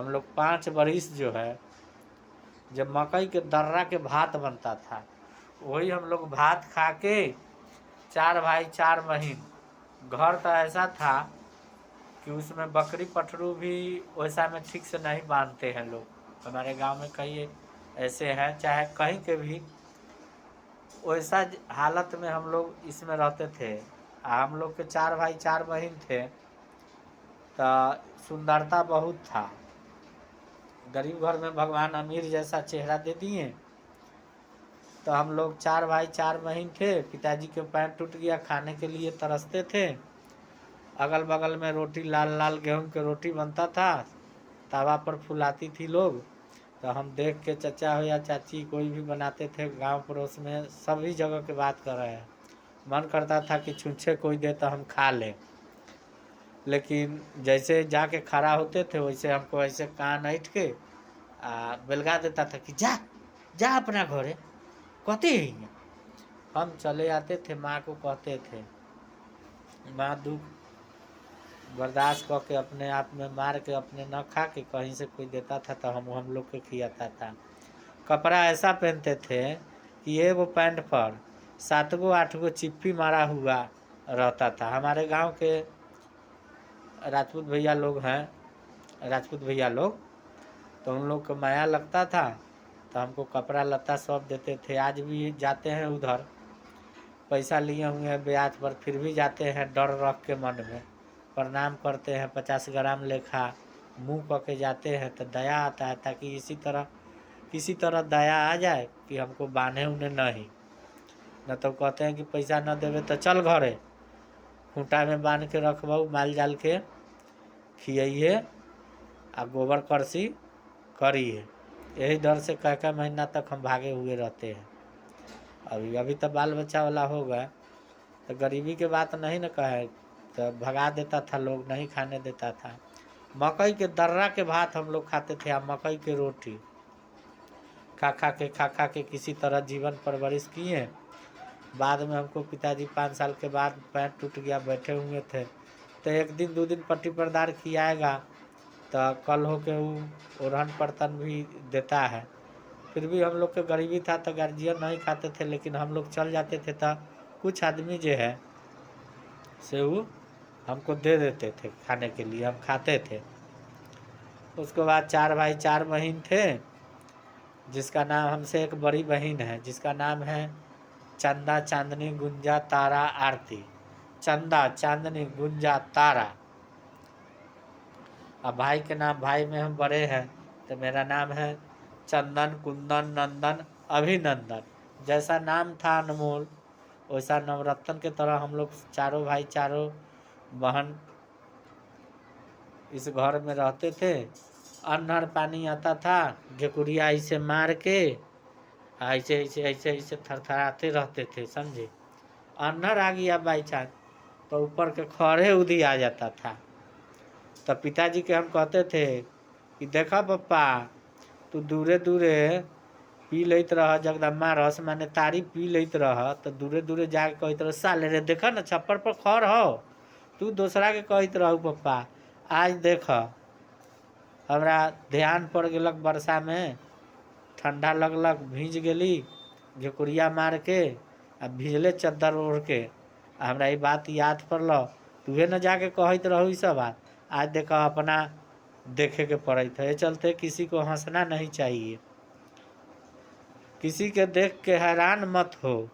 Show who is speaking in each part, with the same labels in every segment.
Speaker 1: हम लोग 5 बरिस जो है, जब मकई के दर्रा के भात बनता था, वही हम लोग भात खा के 4 भाई 4 बहिन। घर तो ऐसा था कि उसमें बकरी पटरू भी वैसा में ठीक से नहीं बांधते हैं लोग। हमारे गांव में कई ऐसे हैं, चाहे कहीं के भी वैसा हालत में हम लोग इसमें रहते थे। हम लोग के 4 भाई 4 बहिन थे, तो सुंदरता बहुत था। गरीब घर में भगवान अमीर जैसा चेहरा दे दिए। तो हम लोग 4 भाई 4 बहिन थे। पिताजी के पैर टूट गया, खाने के लिए तरसते थे। अगल बगल में रोटी लाल लाल गेहूं की रोटी बनता था, तवा पर फुलाती थी लोग। तो हम देख के चचा हो या चाची कोई भी बनाते थे, गांव पड़ोस में सभी जगह की बात कर रहे हैं, मन करता था कि छुच्छे कोई दे तो हम खा लें। लेकिन जैसे जाके खड़ा होते थे वैसे हमको ऐसे कान ऐठ के बेलगा देता था कि जा जा अपना घरे, कहते ही हम चले आते थे। माँ को कहते थे, माँ दुख बर्दाश्त करके अपने आप में मार के अपने न खा के कहीं से कोई देता था तो हम लोग के खिलाता था। कपड़ा ऐसा पहनते थे कि एगो पैंट पर 7 गो 8 गो चिप्पी मारा हुआ रहता था। हमारे गांव के राजपूत भैया लोग हैं, राजपूत भैया लोग, तो उन लोग को माया लगता था, तो हमको कपड़ा लत्ता सब देते थे। आज भी जाते हैं उधर, पैसा लिए हुए हैं ब्याज पर, फिर भी जाते हैं डर रख के मन में, प्रणाम करते हैं 50 ग्राम लेखा मुँह पक के जाते हैं। तो दया आता है, ताकि किसी तरह दया आ जाए कि हमको बांधे उन्हें नहीं। न तो कहते हैं कि पैसा न देवे तो चल घरे, खूंटा में बांध के रखबू, माल जाल के खियाइए आ गोबर करसी करिए। यही डर से कई महीना तक हम भागे हुए रहते हैं। अभी तो बाल बच्चा वाला होगा तो गरीबी के बात नहीं न कहे, तो भगा देता था लोग, नहीं खाने देता था। मकई के दर्रा के भात हम लोग खाते थे, मकई के रोटी खा खा के किसी तरह जीवन परवरिश किए। बाद में हमको पिताजी 5 साल के बाद पैर टूट गया, बैठे हुए थे, तो 1 दिन 2 दिन पट्टी परदार खियाएगा, तो कल हो के वो ओढ़न बर्तन भी देता है। फिर भी हम लोग के गरीबी था तो गार्जियन नहीं खाते थे, लेकिन हम लोग चल जाते थे तो कुछ आदमी जो है से वो हमको दे देते थे खाने के लिए, हम खाते थे। उसके बाद 4 भाई 4 बहिन थे, जिसका नाम, हमसे एक बड़ी बहन है जिसका नाम है चंदा चांदनी गुंजा तारा आरती। चंदा चांदनी गुंजा तारा। अब भाई के नाम, भाई में हम बड़े हैं, तो मेरा नाम है चंदन कुंदन नंदन अभिनंदन। जैसा नाम था अनमोल, वैसा नवरत्न के तरह हम लोग चारों भाई चारों बहन इस घर में रहते थे। अनहर पानी आता था, घेकुरिया ऐसे मार के ऐसे ऐसे ऐसे ऐसे थरथराते रहते थे, समझे। अनहर आ गया बाई चांस तो ऊपर के खड़े उदी आ जाता था। तो पिताजी के हम कहते थे कि देखा पप्पा, तू दूरे दूरे पी लेत रह, जगदम्बा रस माने तारी पी लेत रह, तो दूरे दूरे जाके कहते रह, साले रे देखा न छप्पर पर खड़ हो, तू दूसरा के कहत रहू पप्पा, आज देख हमरा ध्यान पड़ गलक, वर्षा में ठंडा लगलक, भीज गेली घेकुरिया मार के, आ भिजले चद्दर ओढ़ के, हमरा ये बात याद पड़ल, तुहे न जाके कहत रहू ई सब बात, आज देख अपना देखे के पड़त है। चलते किसी को हंसना नहीं चाहिए, किसी के देख के हैरान मत हो।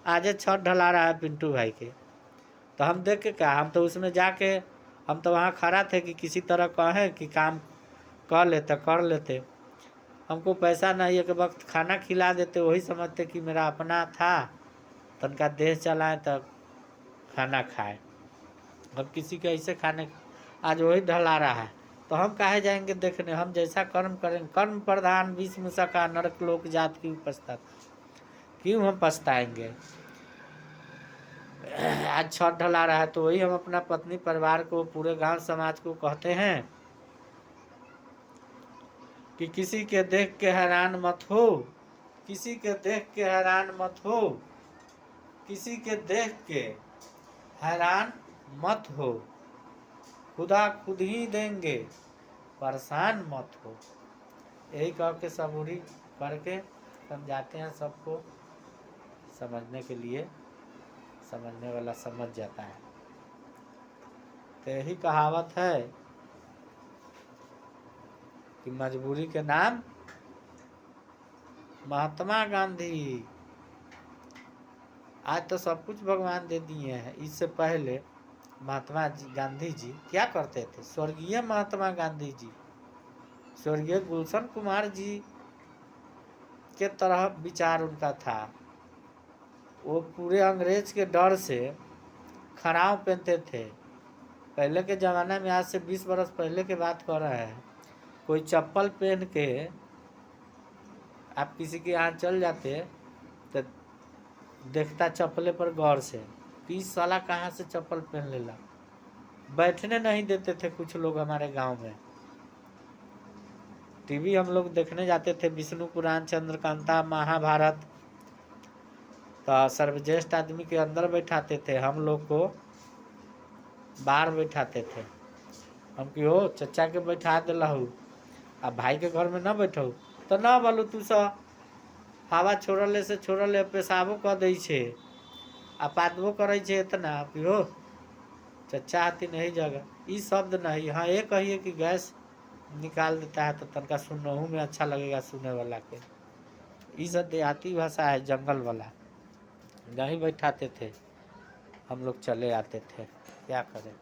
Speaker 1: आज छत ढला रहा है पिंटू भाई के, तो हम देख के क्या, हम तो उसमें जाके, हम तो वहाँ खड़ा थे कि किसी तरह कहें कि काम कर लेते कर लेते। हमको पैसा नहीं है कि वक्त खाना खिला देते, वही समझते कि मेरा अपना था, तनका देह चलाए तो खाना खाए। अब किसी के ऐसे खाने, आज वही ढला रहा है, तो हम काहे जाएंगे देखने। हम जैसा कर्म करेंगे, कर्म प्रधान विष मुसका नरक लोक जात क्यों पछता, क्यों हम पछताएंगे। आज छत ढला रहा है तो वही हम अपना पत्नी परिवार को, पूरे गांव समाज को कहते हैं कि किसी के देख के हैरान मत हो, किसी के देख के हैरान मत हो, किसी के देख के हैरान मत हो, खुदा खुद ही देंगे, परेशान मत हो। यही कह के सबूरी करके समझाते हैं सबको, समझने के लिए समझने वाला समझ जाता है। तो यही कहावत है कि मजबूरी के नाम महात्मा गांधी। आज तो सब कुछ भगवान दे दिए हैं, इससे पहले महात्मा गांधी जी क्या करते थे? स्वर्गीय महात्मा गांधी जी, स्वर्गीय गुलशन कुमार जी के तरह विचार उनका था। वो पूरे अंग्रेज के डर से खड़ाव पहनते थे। पहले के ज़माना में, आज से 20 बरस पहले की बात कर रहे हैं, कोई चप्पल पहन के आप किसी के यहाँ चल जाते तो देखता चप्पले पर गौर से, 30 साला कहाँ से चप्पल पहन लेला। बैठने नहीं देते थे कुछ लोग हमारे गांव में। टीवी हम लोग देखने जाते थे, विष्णु पुराण, चंद्रकांता, महाभारत, तो सर्वज्येष्ठ आदमी के अंदर बैठाते थे, हम लोग को बाहर बैठाते थे। हम कि हो चचा के बैठा दिलहू, अब भाई के घर में न बैठो तो न बोलू, तू सब हवा छोड़ले से छोड़ले पेशाबो कर दै छे आ पातबो करे छे इतना कि हो चचा आती नहीं जगह। ये शब्द नहीं, हाँ ये कहिए कि गैस निकाल देता है तो तनका सुनहू में अच्छा लगेगा सुनने वाला के। ये सब देहाती भाषा है, जंगल वाला। नहीं बैठाते थे, हम लोग चले आते थे, क्या करें।